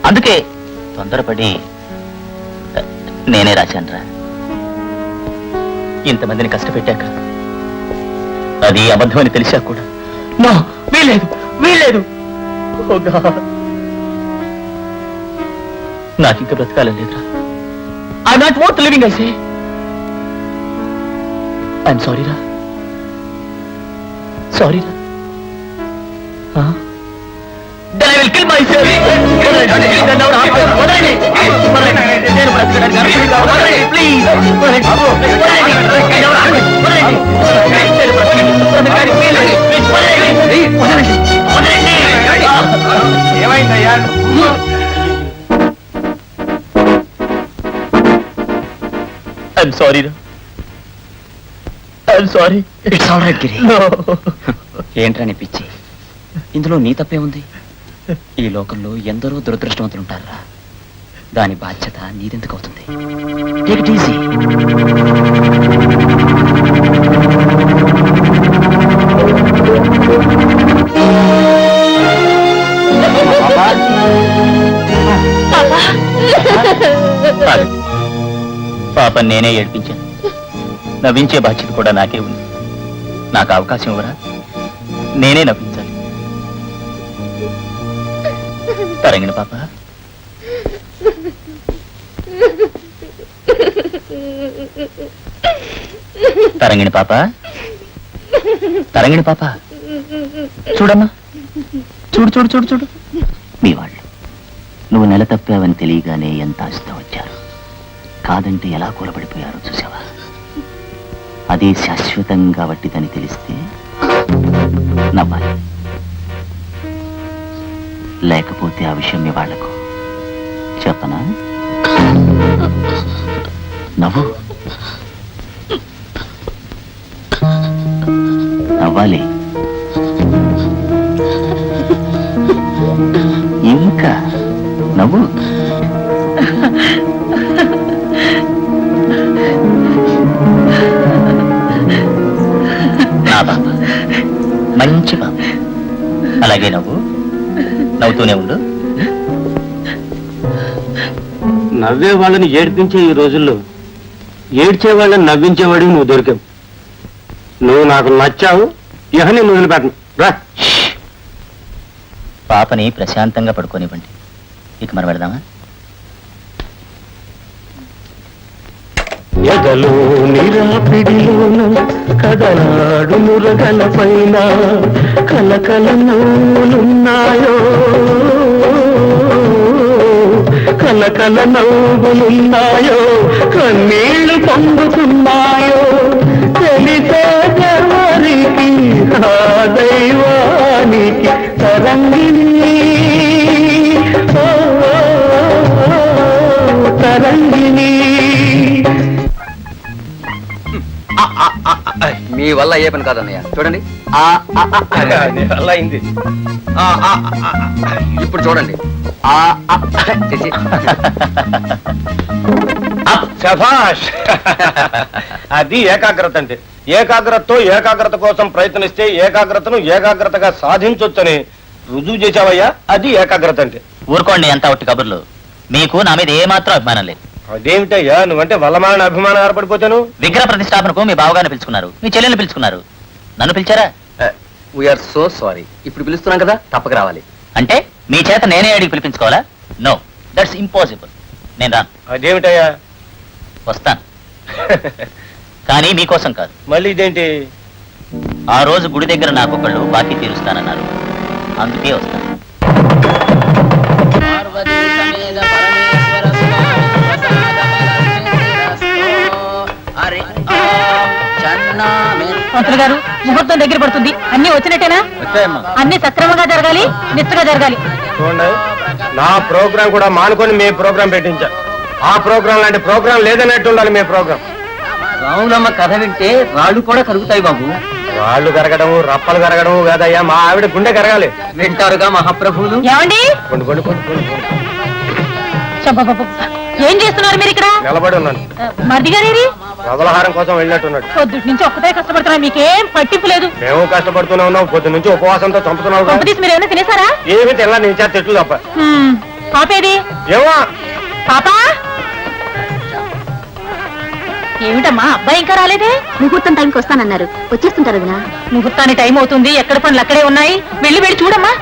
అందుకే తొందరపడి నేనే రాశానురా. ఇంతమందిని కష్టపెట్టాక అది అబద్ధమని తెలిసా కూడా నో, వీలేదు వీలేదు. నాకింక బ్రతకాలని లేదురా. I not want living. I say I'm sorry రా, సారీ రా. Then I will kill myself. Please. ఏమైందయ్యా? I'm sorry. I'm sorry. It's all right, Giri. No. ఏంట్రని పిచ్చి, ఇందులో నీ తప్పే ఉంది. ఈ లోకంలో ఎందరో దురదృష్టవంతులుంటారా, దాని బాధ్యత నీదెందుకు అవుతుంది? Take it easy. పాప నేనే ఏడ్పించాను, నవ్వించే బాధ్యత కూడా నాకే ఉంది. నాకు అవకాశం ఇవ్వరా, నేనే నవ్వించాలి. తరంగిణి పాప, తరంగిణి పాప, తరంగిణి పాప, చూడమ్మా, చూడు చూడు చూడు చూడు. మీ వాళ్ళు నువ్వు నెల తప్పావని తెలియగానే ఎంత ఆశతో వచ్చారు, కాదంటే ఎలా కూలబడిపోయారో చూసావా? అది శాశ్వతంగా వట్టిదని తెలిస్తే నవ్వాలి, లేకపోతే ఆ విషయం మీ వాళ్లకు చెప్పనా? నవ్వు, నవ్వాలి. ఇంకా నవ్వు. నా బాబా మంచి బాబా, అలాగే నవ్వు, నవ్వుతూనే ఉండు. నవ్వే వాళ్ళని ఏడ్పించే ఈ రోజుల్లో ఏడ్చే వాళ్ళని నవ్వించేవాడివి నువ్వు దొరికావు. నువ్వు నాకు నచ్చావు, ఇహ నేను వదిలిపెట్టను. రా, పాపని ప్రశాంతంగా పడుకోనివ్వండి. ఇక మనం వెళదామా? ఎదలో నిరాపిడిలోన కదలాడు మురగల పైన కలకల నవ్వులున్నాయో, కలకల నవ్వులున్నాయో, కన్నీళ్లు పొందుతున్నాయో, తెలిసే ఎవరికి ఆ దైవానికి తరంగిణి, తరంగిణి. మీ వల్ల ఏ పని కాదన్నయ్య, చూడండి. అలా అయింది. ఇప్పుడు చూడండి. శభాష్. అది ఏకాగ్రత అంటే. ఏకాగ్రతతో ఏకాగ్రత కోసం ప్రయత్నిస్తే ఏకాగ్రతను ఏకాగ్రతగా సాధించొచ్చని రుజువు చేశావయ్యా. అది ఏకాగ్రత అంటే. ఊరుకోండి, ఎంత ఒట్టి కబుర్లు. మీకు నా మీద ఏమాత్రం అభిమానం లేదు. అదేమిటయ్యా, నువ్వంటే వల్లమాన అభిమానం ఏర్పడిపోతాను. విగ్రహ ప్రతిష్టాపనకు మీ బావగారిని పిలుచుకున్నారు, మీ చెల్లెల్ని పిలుచుకున్నారు, నన్ను పిలిచారా? We are so sorry. ఇప్పుడు పిలుస్తున్నాం కదా, తప్పక రావాలి. అంటే మీ చేత నేనే అడిగి పిలిపించుకోవాలా? No, that's impossible. నేను రాను. అదేమిటయ్యా? వస్తాను, కానీ మీకోసం కాదు. మళ్ళీ ఇదేంటి? ఆ రోజు గుడి దగ్గర నాకొకళ్ళు బాకీ తీరుస్తానన్నారు, అందుకే వస్తాను. మంత్రులు గారు, ముహూర్తం దగ్గర పడుతుంది. అన్ని వచ్చినట్టేనా? అన్ని సక్రమంగా జరగాలి, నిష్ఠగా జరగాలి. చూడండి, నా ప్రోగ్రాం కూడా మానుకొని మీ ప్రోగ్రాం పెట్టించా. ఆ ప్రోగ్రాం లాంటి ప్రోగ్రాం లేదన్నట్టు ఉండాలి మీ ప్రోగ్రాం. రాములమ్మ కథ వింటే రాళ్ళు కూడా కరుగుతాయి బాబు. రాళ్ళు కరగడము, రప్పలు కరగడము కాదయ్యా, మా ఆవిడ గుండె కరగాలి. వింటారుగా మహాప్రభువులు. ఏమండి, ఏం చేస్తున్నారు మీరు ఇక్కడ? నిలబడి ఉన్నాను. మరిది గారి రథలహారం కోసం వెళ్ళినట్టున్నాడు. పొద్దుటి నుంచి ఒక్కటే కష్టపడుతున్నా, మీకేం పట్టింపు లేదు. మేము కష్టపడుతూనే ఉన్నాం, పొద్దు నుంచి ఉపవాసంతో చంపుతున్నావు. మీరు ఏమైనా తినేసారా? ఏమి తెల్లా, నీ చేత చెట్లు తప్ప. పాపేది ఏమో పాపా ఏమిటమ్మా అబ్బాయి ఇంకా రాలేదే? ముహూర్తం టైంకి వస్తానన్నారు, వచ్చేస్తుంటారు వదినా. ముహూర్తానికి టైం అవుతుంది, ఎక్కడ పనులు అక్కడే ఉన్నాయి. వెళ్ళి వెళ్ళి చూడమ్మా.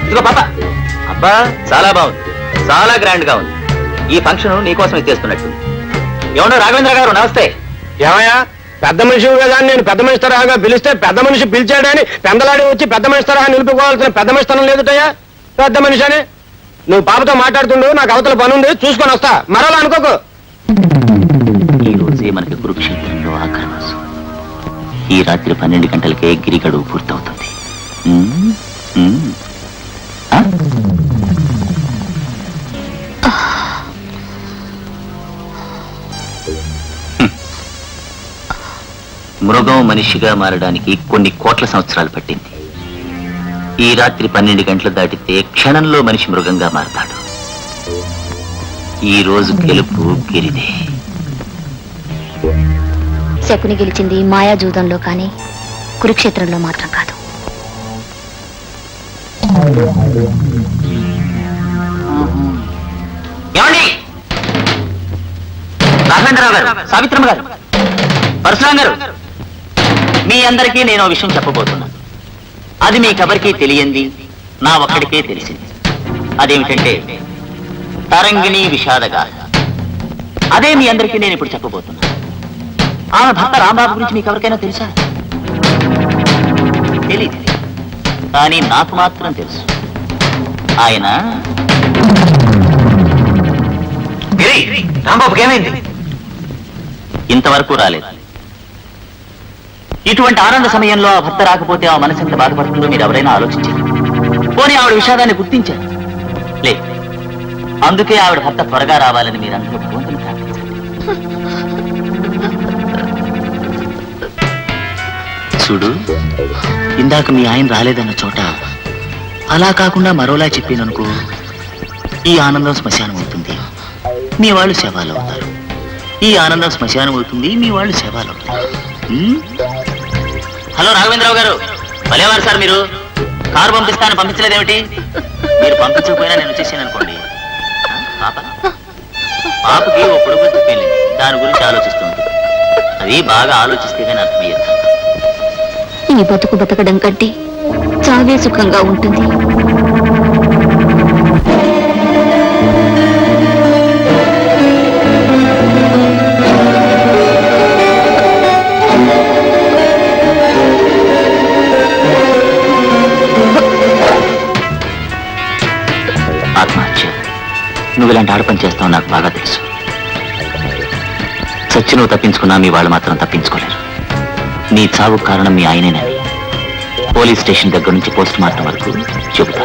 ఇదిగో పాప. అబ్బా చాలా బాగుంది, చాలా గ్రాండ్ గా ఉంది. ఈ ఫంక్షన్ నీకోసం ఇచ్చేస్తున్నట్టు. ఏమన్నా రాఘవేంద్ర గారు నమస్తే. ఏమయ్యా, పెద్ద మనిషి కదా అని నేను పెద్ద మనిషి తరహాగా పిలిస్తే పెద్ద మనిషి పిలిచాడని పెందలాడి వచ్చి పెద్ద మనిషి తరహా నిలుపుకోవాల్సిన పెద్ద మనిషితనం లేదుటయ్యా. పెద్ద మనిషి అని నువ్వు పాపతో మాట్లాడుతుండు, నాకు అవతల పని ఉంది, చూసుకొని వస్తా. మరలా అనుకోకు. ఈ రోజే మనకి కురుక్షేత్రంలో ఆఖరి రోజు. ఈ రాత్రి 12 గంటలకే గిరి గడువు పూర్తవుతుంది. ఆ? మృగం మనిషిగా మారడానికి కొన్ని కోట్ల సంవత్సరాలు పట్టింది. ఈ రాత్రి 12 గంటలు దాటితే క్షణంలో మనిషి మృగంగా మారతాడు. ఈ రోజు గెలుపు గిరిదే. శకుని గెలిచింది మాయాజూదంలో కానీ కురుక్షేత్రంలో మాత్రం కాదు. ఏమండి? రాఘవేంద్రరావు గారు, సావిత్రమ్మ గారు, పరశురాం గారు, మీ అందరికీ నేను ఓ విషయం చెప్పబోతున్నాను. అది మీకెవరికీ తెలియంది, నా ఒక్కడికే తెలిసింది. అదేమిటంటే తరంగిణి విషాదగా. అదే మీ అందరికీ నేను ఇప్పుడు చెప్పబోతున్నాను. ఆమె భర్త రాంబాబు గురించి మీకు ఎవరికైనా తెలుసా? తెలీదు, కానీ నాకు మాత్రం తెలుసు. ఆయన రాంబాబుకి ఏమైంది? ఇంతవరకు రాలేదు. ఇటువంటి ఆనంద సమయంలో ఆ భర్త రాకపోతే ఆ మనసు ఎంత బాధపడుతుందో మీరు ఎవరైనా ఆలోచించారు? పోనీ ఆవిడ విషాదాన్ని గుర్తించారు? లేదు. అందుకే ఆవిడ భర్త త్వరగా రావాలని మీరందరూ భగవంతుని ప్రార్థించారు. చూడు, ఇందాక మీ ఆయన రాలేదన్న చోట అలా కాకుండా మరోలా చెప్పాననుకో, ఈ ఆనందం శ్మశానం అవుతుంది, మీ వాళ్ళు శవాలు అవుతారు. ఈ ఆనందం శ్మశానం అవుతుంది, మీ వాళ్ళు శవాలు అవుతారు. హలో రాఘవేంద్రరావు గారు, భలేవారు సార్ మీరు. కారు పంపిస్తాను, పంపించలేదేమిటి? మీరు పంపించకపోయినా నేను వచ్చేసాను అనుకోండి. పాపకి ఓ పొడుగు పెళ్ళి, దాని గురించి ఆలోచిస్తుంది. అది బాగా ఆలోచిస్తే కానీ అర్థమయ్యేది. ఈ బతుకు బతకడం కంటే చావే సుఖంగా ఉంటుంది. ఆత్మహత్య, నువ్వు ఇలాంటి ఆడపని చేస్తావు నాకు బాగా తెలుసు. చచ్చి నువ్వు తప్పించుకున్నా మీ వాళ్ళు మాత్రం తప్పించుకోలేరు. నీ చావుకు కారణం మీ ఆయనేనని పోలీస్ స్టేషన్ దగ్గర నుంచి పోస్ట్ మార్టం వరకు చెబుతా.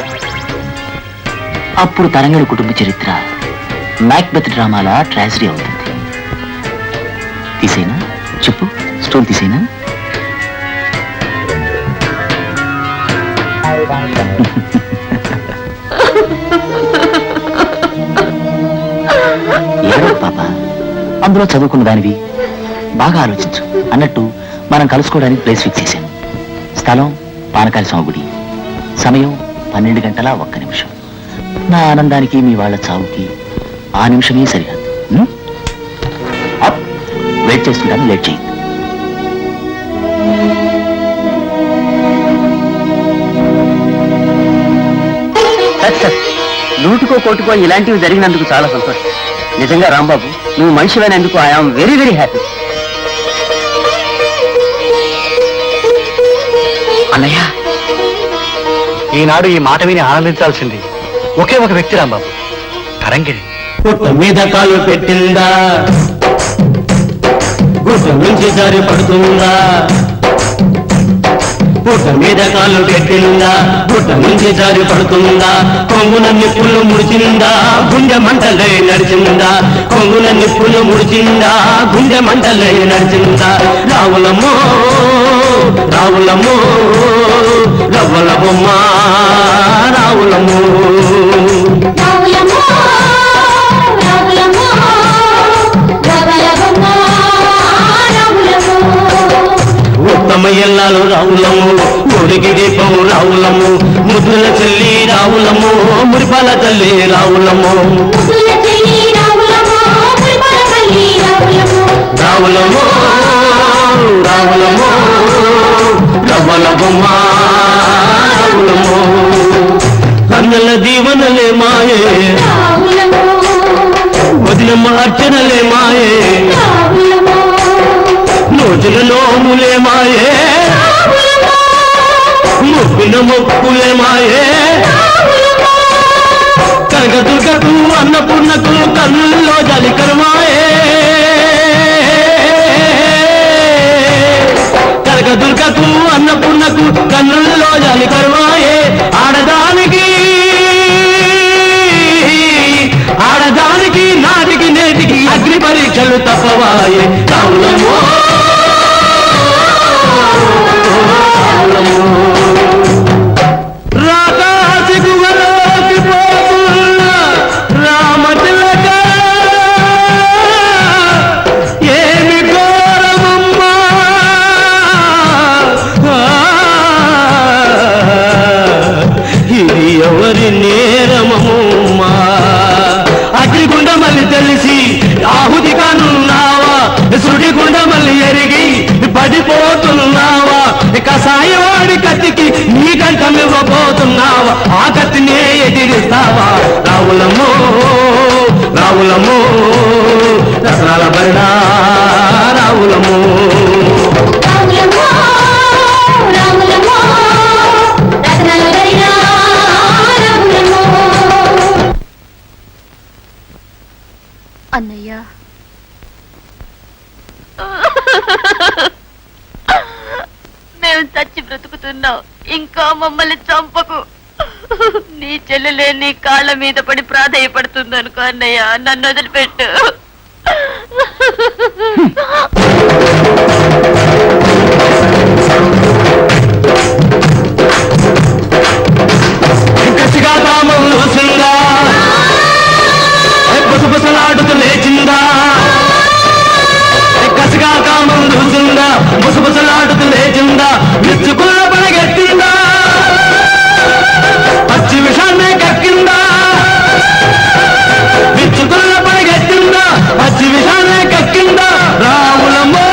అప్పుడు తరంగిణి కుటుంబ చరిత్ర మ్యాక్బెత్ డ్రామాలా ట్రాజడీ అవుతుంది. తీసేనా? చెప్పు, స్టోన్ తీసేనా? ఏడవ పాప, అందులో చదువుకున్న దానివి, బాగా ఆలోచించు. అన్నట్టు మనం కలుసుకోవడానికి ప్లేస్ ఫిక్స్ చేశాను. స్థలం పానకాల స్వామి గుడి, సమయం 12 గంటల 1 నిమిషం. నా ఆనందానికి మీ వాళ్ళ చావుకి ఆ నిమిషమే సరిహద్దు. వెయిట్ చేస్తుంటాను, లేట్ చేయి. నూటికో కోటికో ఇలాంటివి జరిగినందుకు చాలా సంతోషం. నిజంగా రాంబాబు, నువ్వు మనిషివైనందుకు ఐఎమ్ వెరీ వెరీ హ్యాపీ. అన్నయ్య, ఈనాడు ఈ మాట విని ఆనందించాల్సింది ఒకే ఒక వ్యక్తి రాంబాబు, తరంగిణి. పుట్ట మీద కాలు పెట్టిందా, గుట్ట నుంచి జారి పడుతుందా, పుట్ట మీద కాళ్ళు పెట్టిందా, పుట్ట నుంచి జారి పడుతుందా, కొంగున నిప్పులు ముడిచిందా, గుండె మంటలే నడిచిందా, కొంగున నిప్పులు ముడిచిందా, గుండె మంటలే నడిచిందా. రావులమ్మో రావులమ్మో రవ్వల బొమ్మ రావులమ్మో. ఉత్తమ ఎల్లాలు రావులము, ఊరికి దీపము రావులము, ముద్దుల చెల్లి రావులము, మురిపాల తల్లి రావులము. రావులము రావులము రవ్వల బొమ్మ రావులము. అన్నల దీవనలే మాయే, వదినమ్మ అర్చనలే మాయే, నోచుల నోములే మాయే, మొక్కిన మొక్కులే మాయే, కనకదుర్గకు అన్నపూర్ణకు కన్నుల్లో జలికరమాయే, కనకదుర్గకు అన్నపూర్ణకు కన్నుల్లో జలికరమాయే. ఆడదానికి నాటికి నేటికి అగ్ని పరీక్షలు తప్పవాయే. రావులమ్మో రాకాశిగువలోకి పోతున్న రామతిలక ఏమి ఘోరమమ్మా, ఇది ఎవరి నేరమమ్మా. అగ్నిగుండ మళ్ళీ తెలిసి ఆహుతి కానున్నావా, సుడిగుండ మళ్ళీ ఎరిగి పడిపోతున్నావా, కసాయవాడి కత్తికి నీ కంఠమివ్వబోతున్నావా, ఆ కత్తినే ఎదిరిస్తావా. రావులమ్మో రావులమ్మో రత్నాల బరిడా రావులమ్మో. అన్నయ్య, మేము చచ్చి బ్రతుకుతున్నావు, ఇంకా మమ్మల్ని చంపకు. నీ చెల్లెలే నీ కాళ్ళ మీద పడి ప్రాధేయపడుతుంది అనుకో అన్నయ్య, నన్ను వదిలిపెట్టు. కసిగా కామం వస్తుందా, బుసబుసలాడుతూ లేచిందా, కసిగా కామం వస్తుందా, బుసబుసలాడుతూ లేచిందా, విచ్చుకున్న పడగెట్టిందా, పచ్చి విషాన్నే కక్కిందా, విచ్చుకున్న పడగెట్టిందా, పచ్చి విషాన్నే కక్కిందా. రావులమ్మో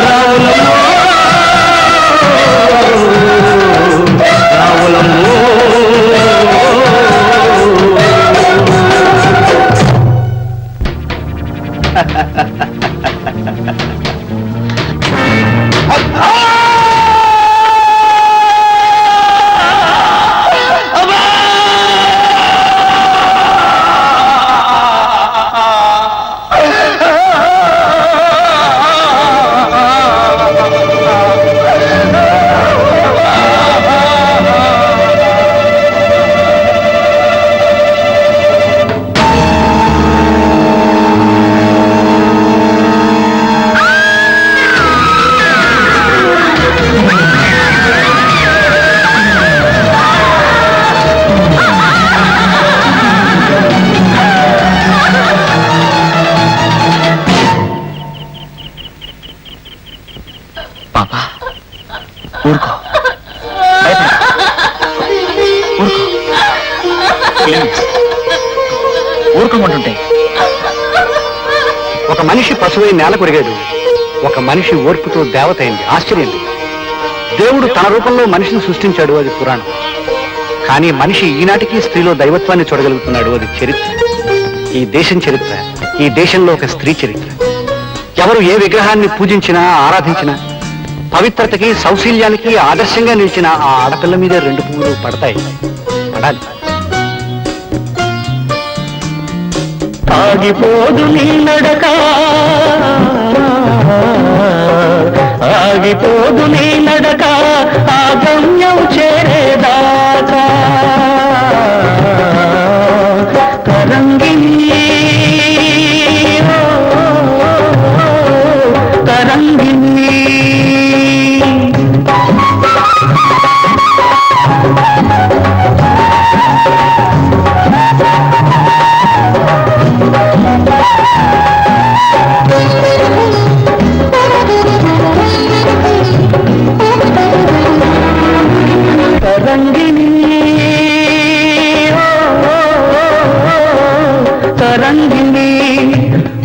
రావులమ్మో రావులమ్మో. పాపా ఊరుకో, ఊరుకో, ఊరుకోమంటుంటే. ఒక మనిషి పశువై నేల కొరిగాడు, ఒక మనిషి ఓర్పుతో దేవత అయింది. ఆశ్చర్యం. దేవుడు తన రూపంలో మనిషిని సృష్టించాడు, అది పురాణం. కానీ మనిషి ఈనాటికి స్త్రీలో దైవత్వాన్ని చూడగలుగుతున్నాడు, అది చరిత్ర. ఈ దేశం చరిత్ర, ఈ దేశంలో ఒక స్త్రీ చరిత్ర. ఎవరు ఏ విగ్రహాన్ని పూజించినా ఆరాధించినా పవిత్రతకి సౌశీల్యానికి ఆదర్శంగా నిలిచిన ఆ ఆడపిల్ల మీద రెండు పువ్వులు పడతాయి, పడాలి. ఆగిపోదు నీ నడక ఆగిపోదు నీ నడక ఆ గమ్యం చేరేదాకా తరంగిణి ఓ, తరంగిణి తరంగిణి ఓ, తరంగిణి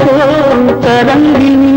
ఓ, తరంగిణి